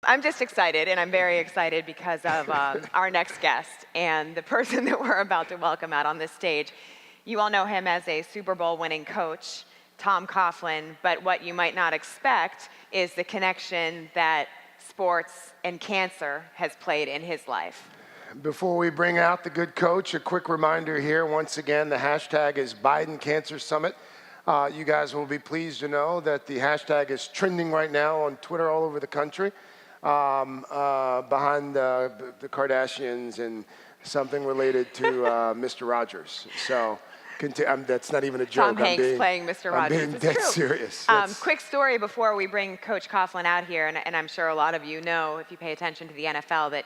I'm just excited, and I'm very excited because of our next guest and the person that we're about to welcome out on this stage. You all know him as a Super Bowl winning coach, Tom Coughlin, but what you might not expect is the connection that sports and cancer has played in his life. Before we bring out the good coach, a quick reminder here. Once again, the hashtag is Biden Cancer Summit. You guys will be pleased to know that the hashtag is trending right now on Twitter all over the country, behind the Kardashians and something related to Mr. Rogers. So that's not even a joke. Tom Hanks playing Mr. Rogers. I'm being dead serious. Quick story before we bring Coach Coughlin out here, and I'm sure a lot of you know, if you pay attention to the NFL, that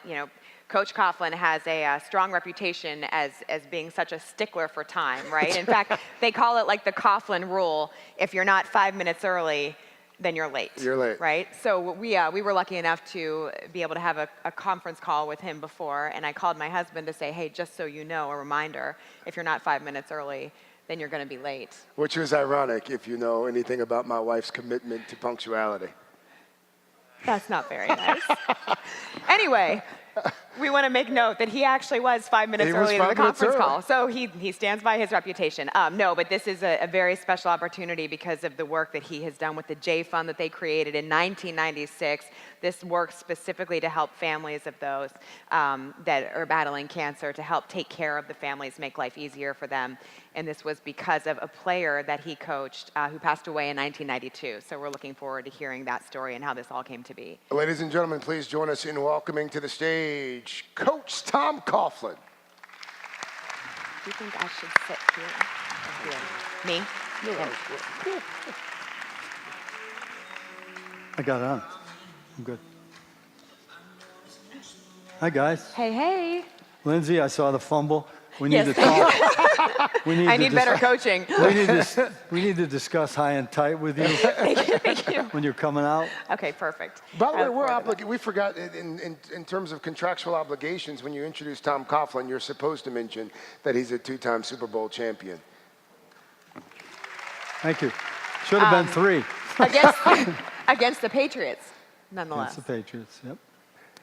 Coach Coughlin has a strong reputation as being such a stickler for time, right? In fact, they call it like the Coughlin rule. If you're not 5 minutes early, then you're late. You're late. Right? So we were lucky enough to be able to have a conference call with him before, and I called my husband to say, hey, just so you know, a reminder, if you're not 5 minutes early, then you're going to be late. Which is ironic if you know anything about my wife's commitment to punctuality. That's not very nice. Anyway, we want to make note that he actually was 5 minutes early to the conference call. So he stands by his reputation. No, but this is a very special opportunity because of the work that he has done with the J Fund that they created in 1996. This works specifically to help families of those that are battling cancer, to help take care of the families, make life easier for them. And this was because of a player that he coached who passed away in 1992. So we're looking forward to hearing that story and how this all came to be. Ladies and gentlemen, please join us in welcoming to the stage Coach Tom Coughlin. Do you think I should sit here? Me? Yeah. I got on. I'm good. Hi, guys. Hey, hey. Lindsay, I saw the fumble. We need Yes, to thank talk. I need better coaching. We need to discuss high and tight with you Thank you. when you're coming out. Okay, perfect. By the way, we're obligated. We forgot in terms of contractual obligations, when you introduce Tom Coughlin, you're supposed to mention that he's a two-time Super Bowl champion. Thank you. Should have been 3. Against the Patriots, nonetheless. Against the Patriots, yep.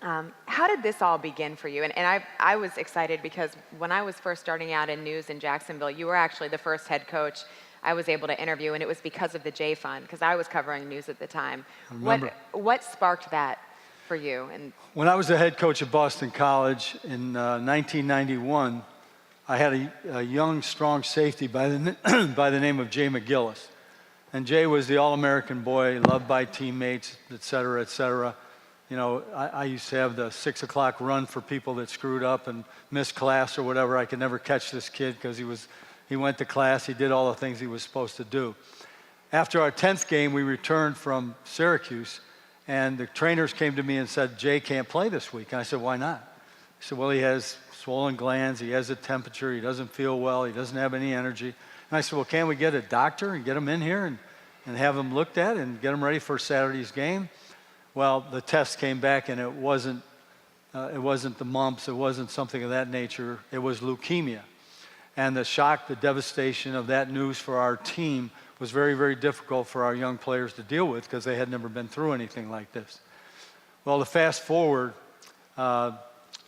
How did this all begin for you? And I was excited because when I was first starting out in news in Jacksonville, you were actually the first head coach I was able to interview, and it was because of the J Fund, because I was covering news at the time. What sparked that for you? And when I was the head coach at Boston College in 1991, I had a young, strong safety by the name of Jay McGillis. And Jay was the All-American boy, loved by teammates, et cetera, et cetera. I used to have the 6 o'clock run for people that screwed up and missed class or whatever. I could never catch this kid because he went to class, he did all the things he was supposed to do. After our 10th game, we returned from Syracuse, and the trainers came to me and said, Jay can't play this week. And I said, why not? He said, well, he has swollen glands, he has a temperature, he doesn't feel well, he doesn't have any energy. And I said, well, can't we get a doctor and get him in here and have him looked at and get him ready for Saturday's game? Well, the test came back, and it wasn't the mumps, it wasn't something of that nature, it was leukemia. And the shock, the devastation of that news for our team was very, very difficult for our young players to deal with because they had never been through anything like this. Well, to fast forward,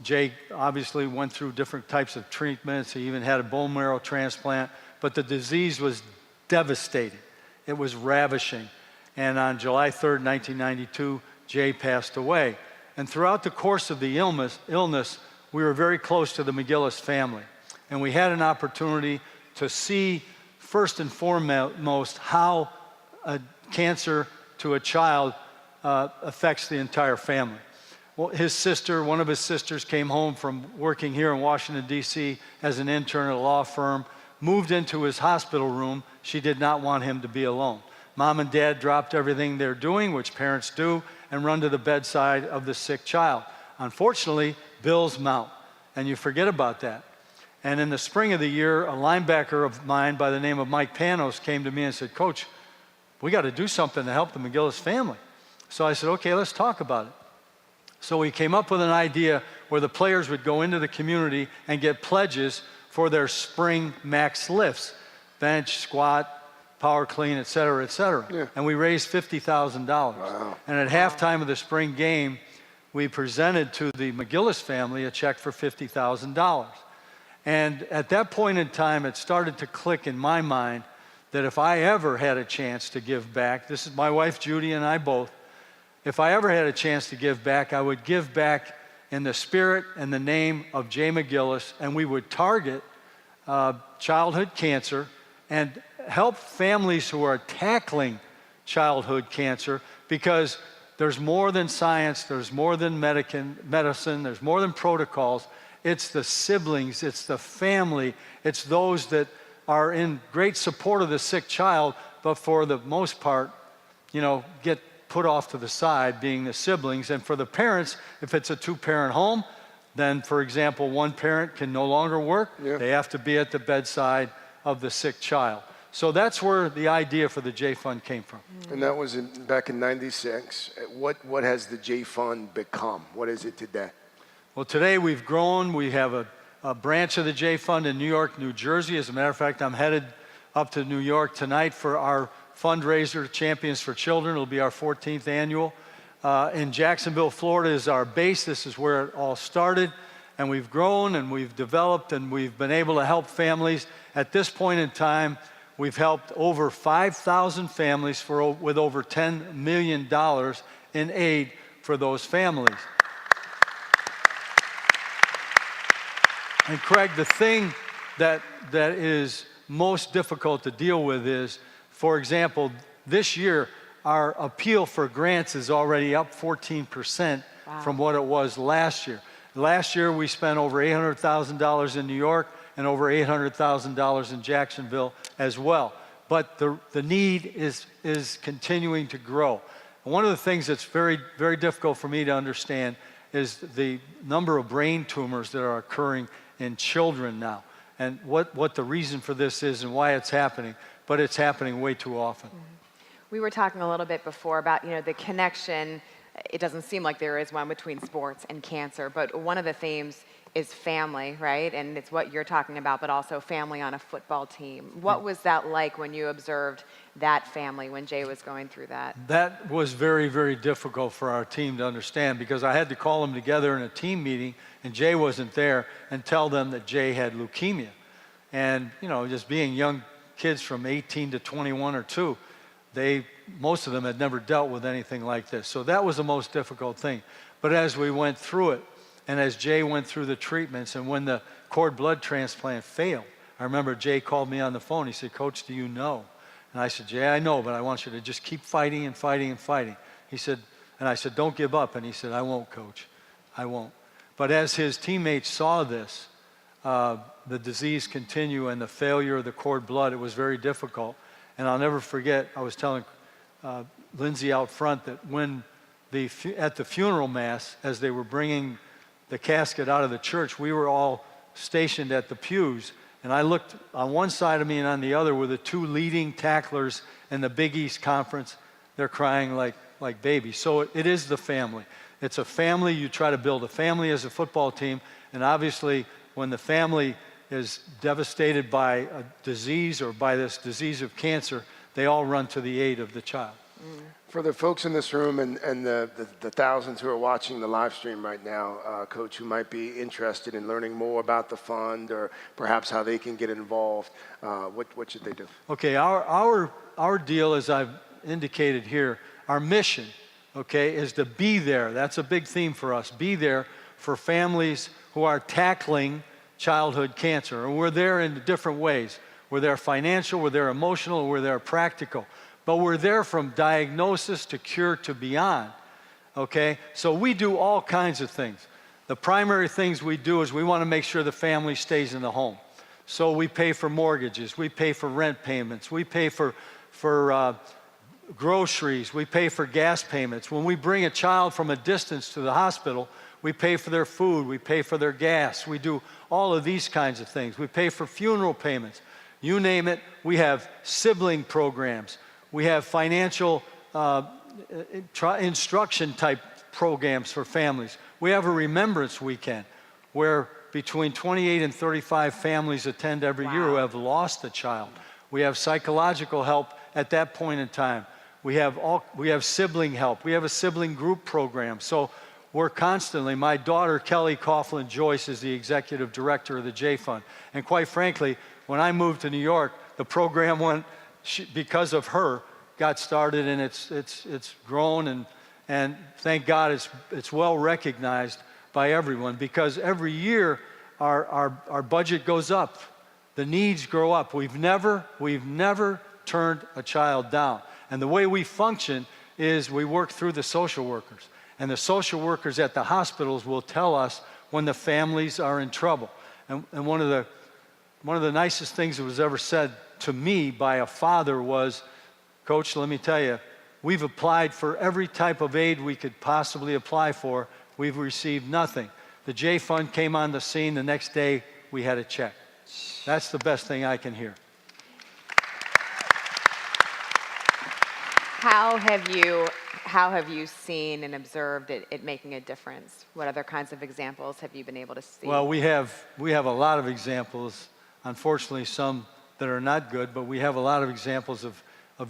Jay obviously went through different types of treatments. He even had a bone marrow transplant, but the disease was devastating. It was ravishing. And on July 3rd, 1992, Jay passed away. And throughout the course of the illness, we were very close to the McGillis family. And we had an opportunity to see, first and foremost, how cancer to a child affects the entire family. Well, one of his sisters came home from working here in Washington, D.C. as an intern at a law firm, moved into his hospital room. She did not want him to be alone. Mom and Dad dropped everything they're doing, which parents do, and run to the bedside of the sick child. Unfortunately, bills mount, and you forget about that. And in the spring of the year, a linebacker of mine by the name of Mike Panos came to me and said, Coach, we got to do something to help the McGillis family. So I said, okay, let's talk about it. So we came up with an idea where the players would go into the community and get pledges for their spring max lifts, bench, squat, power clean, et cetera, et cetera. Yeah. And we raised $50,000. Wow. And at halftime of the spring game, we presented to the McGillis family a check for $50,000. And at that point in time, it started to click in my mind that if I ever had a chance to give back, this is my wife Judy and I both, if I ever had a chance to give back, I would give back in the spirit and the name of Jay McGillis, and we would target childhood cancer and help families who are tackling childhood cancer, because there's more than science, there's more than medicine, there's more than protocols. It's the siblings, it's the family, it's those that are in great support of the sick child, but for the most part, get put off to the side, being the siblings. And for the parents, if it's a two-parent home, then, for example, one parent can no longer work. Yeah. They have to be at the bedside of the sick child. So that's where the idea for the J Fund came from. And that was back in '96. What has the J Fund become? What is it today? Well, today we've grown. We have a branch of the J Fund in New York, New Jersey. As a matter of fact, I'm headed up to New York tonight for our fundraiser, Champions for Children. It'll be our 14th annual. In Jacksonville, Florida is our base. This is where it all started. And we've grown and we've developed and we've been able to help families. At this point in time, we've helped over 5,000 families with over $10 million in aid for those families. And Craig, the thing that is most difficult to deal with is, for example, this year, our appeal for grants is already up 14% from what it was last year. Last year, we spent over $800,000 in New York and over $800,000 in Jacksonville as well. But the need is continuing to grow. And one of the things that's very, very difficult for me to understand is the number of brain tumors that are occurring in children now, and what the reason for this is and why it's happening, but it's happening way too often. We were talking a little bit before about, the connection. It doesn't seem like there is one between sports and cancer, but one of the themes is family, right? And it's what you're talking about, but also family on a football team. What was that like when you observed that family when Jay was going through that? That was very, very difficult for our team to understand, because I had to call them together in a team meeting, and Jay wasn't there, and tell them that Jay had leukemia. And, just being young kids from 18 to 21 or 2, most of them had never dealt with anything like this. So that was the most difficult thing. But as we went through it, and as Jay went through the treatments, and when the cord blood transplant failed, I remember Jay called me on the phone. He said, "Coach, do you know?" And I said, "Jay, I know, but I want you to just keep fighting and fighting and fighting." He said, and I said, "Don't give up." And he said, "I won't, Coach. I won't." But as his teammates saw this, the disease continue and the failure of the cord blood, it was very difficult. And I'll never forget, I was telling Lindsay out front that when at the funeral mass, as they were bringing the casket out of the church, we were all stationed at the pews, and I looked on one side of me and on the other were the two leading tacklers in the Big East Conference. They're crying like babies. So it is the family. It's a family. You try to build a family as a football team, and obviously when the family is devastated by a disease or by this disease of cancer, they all run to the aid of the child. For the folks in this room and the thousands who are watching the live stream right now, Coach, who might be interested in learning more about the fund or perhaps how they can get involved, what should they do? Okay, our deal, as I've indicated here, our mission, okay, is to be there. That's a big theme for us. Be there for families who are tackling childhood cancer. And we're there in different ways. We're there financial, we're there emotional, we're there practical. But we're there from diagnosis to cure to beyond, okay? So we do all kinds of things. The primary things we do is we want to make sure the family stays in the home. So we pay for mortgages, we pay for rent payments, we pay for groceries, we pay for gas payments. When we bring a child from a distance to the hospital, we pay for their food, we pay for their gas. We do all of these kinds of things. We pay for funeral payments. You name it, we have sibling programs. We have financial instruction type programs for families. We have a remembrance weekend where between 28 and 35 families attend every year who have lost a child. We have psychological help at that point in time. We have sibling help. We have a sibling group program. So we're constantly, my daughter, Kelly Coughlin Joyce, is the executive director of the J Fund. And quite frankly, when I moved to New York, the program because of her, got started, and it's grown, and thank God it's well recognized by everyone, because every year our budget goes up. The needs grow up. We've never turned a child down. And the way we function is we work through the social workers. And the social workers at the hospitals will tell us when the families are in trouble. And one of the nicest things that was ever said to me by a father was, Coach, let me tell you, we've applied for every type of aid we could possibly apply for. We've received nothing. The J Fund came on the scene. The next day, we had a check. That's the best thing I can hear. How have you seen and observed it making a difference? What other kinds of examples have you been able to see? Well, we have a lot of examples. Unfortunately, some that are not good, but we have a lot of examples of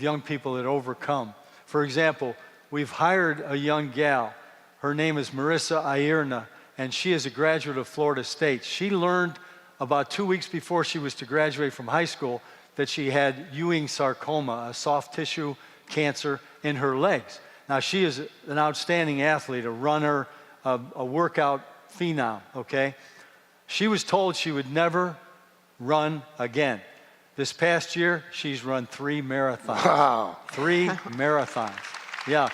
young people that overcome. For example, we've hired a young gal. Her name is Marissa Ayerna, and she is a graduate of Florida State. She learned about 2 weeks before she was to graduate from high school that she had Ewing sarcoma, a soft tissue cancer in her legs. Now, she is an outstanding athlete, a runner, a workout phenom, okay? She was told she would never run again. This past year, she's run 3 marathons. Wow. 3 marathons. Yeah.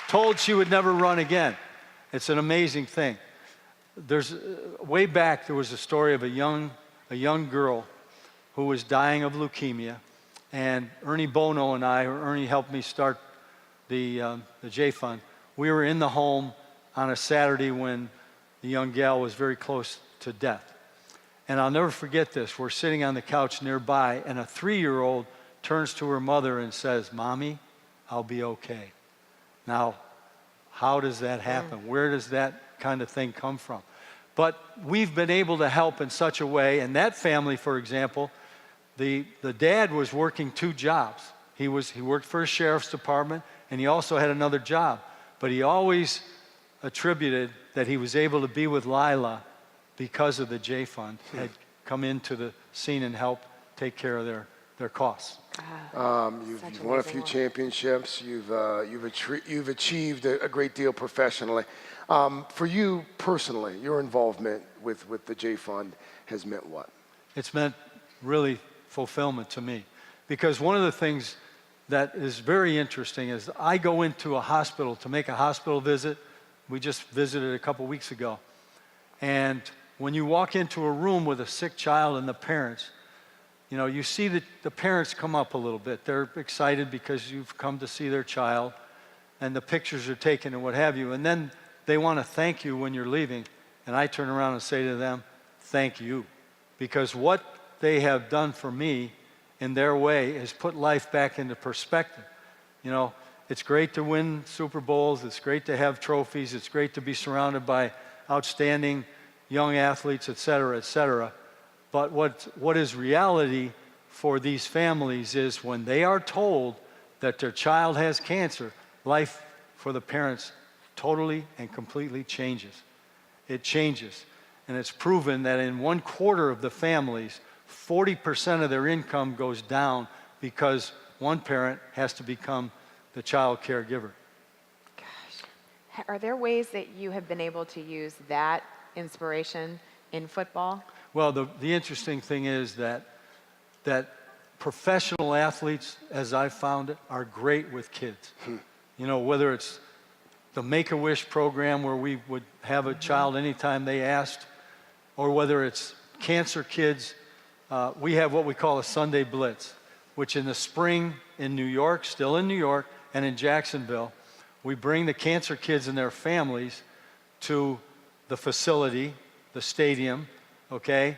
Told she would never run again. It's an amazing thing. Way back, there was a story of a young girl who was dying of leukemia, and Ernie Bono and I, or Ernie helped me start the J Fund. We were in the home on a Saturday when the young gal was very close to death. And I'll never forget this. We're sitting on the couch nearby, and a 3-year-old turns to her mother and says, "Mommy, I'll be okay." Now, how does that happen? Where does that kind of thing come from? But we've been able to help in such a way, and that family, for example, the dad was working 2 jobs. He worked for a sheriff's department, and he also had another job. But he always attributed that he was able to be with Lila because of the J Fund, had come into the scene and helped take care of their costs. You've won a few championships. You've achieved a great deal professionally. For you personally, your involvement with the J Fund has meant what? It's meant really fulfillment to me, because one of the things that is very interesting is I go into a hospital to make a hospital visit. We just visited a couple weeks ago, and when you walk into a room with a sick child and the parents, you see the parents come up a little bit. They're excited because you've come to see their child, and the pictures are taken and what have you. And then they want to thank you when you're leaving. And I turn around and say to them, thank you. Because what they have done for me in their way has put life back into perspective. It's great to win Super Bowls. It's great to have trophies. It's great to be surrounded by outstanding young athletes, et cetera, et cetera. But what is reality for these families is when they are told that their child has cancer, life for the parents totally and completely changes. It changes. And it's proven that in 1/4 of the families, 40% of their income goes down because one parent has to become the child caregiver. Gosh. Are there ways that you have been able to use that inspiration in football? Well, the interesting thing is that professional athletes, as I've found it, are great with kids. Whether it's the Make-A-Wish program where we would have a child anytime they asked, or whether it's cancer kids, we have what we call a Sunday Blitz, which in the spring in New York, still in New York, and in Jacksonville, we bring the cancer kids and their families to the facility, the stadium, okay?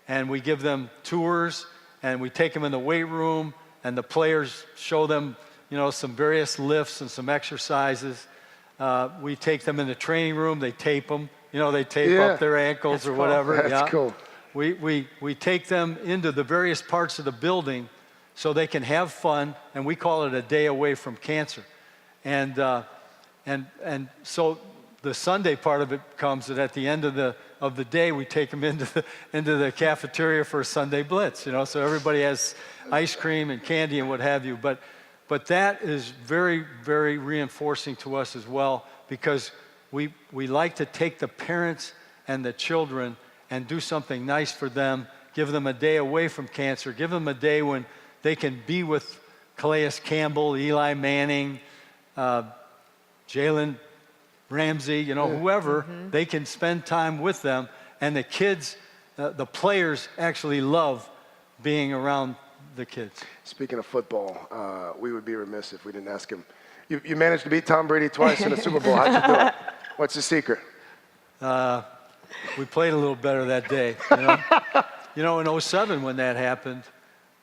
And we give them tours, and we take them in the weight room, and the players show them, some various lifts and some exercises. We take them in the training room, they tape them, they tape up their ankles or whatever. That's cool. We take them into the various parts of the building so they can have fun, and we call it a day away from cancer. And so the Sunday part of it comes that at the end of the day, we take them into the cafeteria for a Sunday blitz, you know, so everybody has ice cream and candy and what have you. But that is very, very reinforcing to us as well, because we like to take the parents and the children and do something nice for them, give them a day away from cancer, give them a day when they can be with Calais Campbell, Eli Manning, Jalen Ramsey, you know, whoever, they can spend time with them. And the kids, the players actually love being around the kids. Speaking of football, we would be remiss if we didn't ask him. You managed to beat Tom Brady twice in a Super Bowl. How'd you do it? What's the secret? We played a little better that day. You know, you know, in 07 when that happened,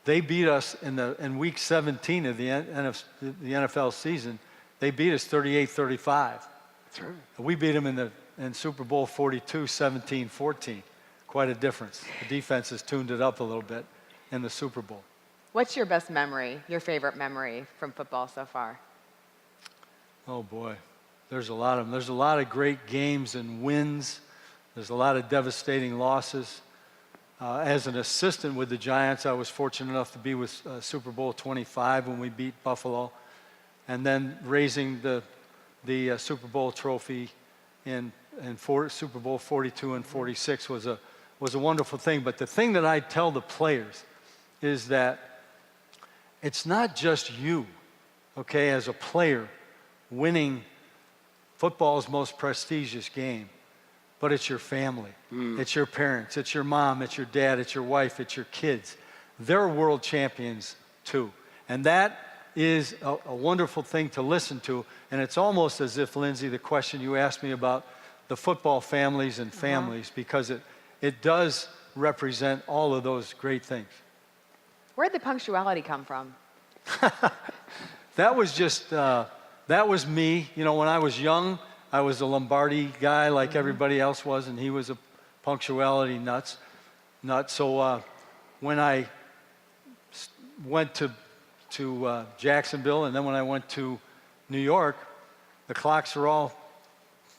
they beat us in week 17 of the NFL season. They beat us 38-35. That's right. We beat them in Super Bowl 42, 17-14. Quite a difference. The defense has tuned it up a little bit in the Super Bowl. What's your best memory, your favorite memory from football so far? Oh boy, there's a lot of them. There's a lot of great games and wins. There's a lot of devastating losses. As an assistant with the Giants, I was fortunate enough to be with Super Bowl 25 when we beat Buffalo, and then raising the Super Bowl trophy in Super Bowl 42 and 46 was a wonderful thing. But the thing that I tell the players is that it's not just you, okay, as a player winning football's most prestigious game, but it's your family, it's your parents, it's your mom, it's your dad, it's your wife, it's your kids. They're world champions too. And that is a wonderful thing to listen to. And it's almost as if, Lindsay, the question you asked me about the football families and families, because it does represent all of those great things. Where'd the punctuality come from? That was just, that was me. You know, when I was young, I was a Lombardi guy like everybody else was, and he was a punctuality nut. So when I went to Jacksonville, and then when I went to New York, the clocks are all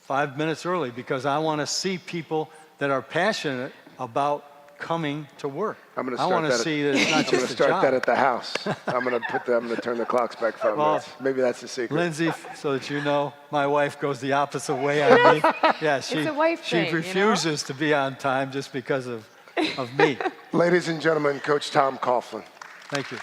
5 minutes early, because I want to see people that are passionate about coming to work. I'm going to I want to see that it's not just a job. I'm going to start that at the house. I'm going to turn the clocks back 5 minutes. Maybe that's the secret. Lindsay, so that you know, my wife goes the opposite way on me. Yeah, It's a wife thing, she refuses to be on time just because of me. Ladies and gentlemen, Coach Tom Coughlin. Thank you.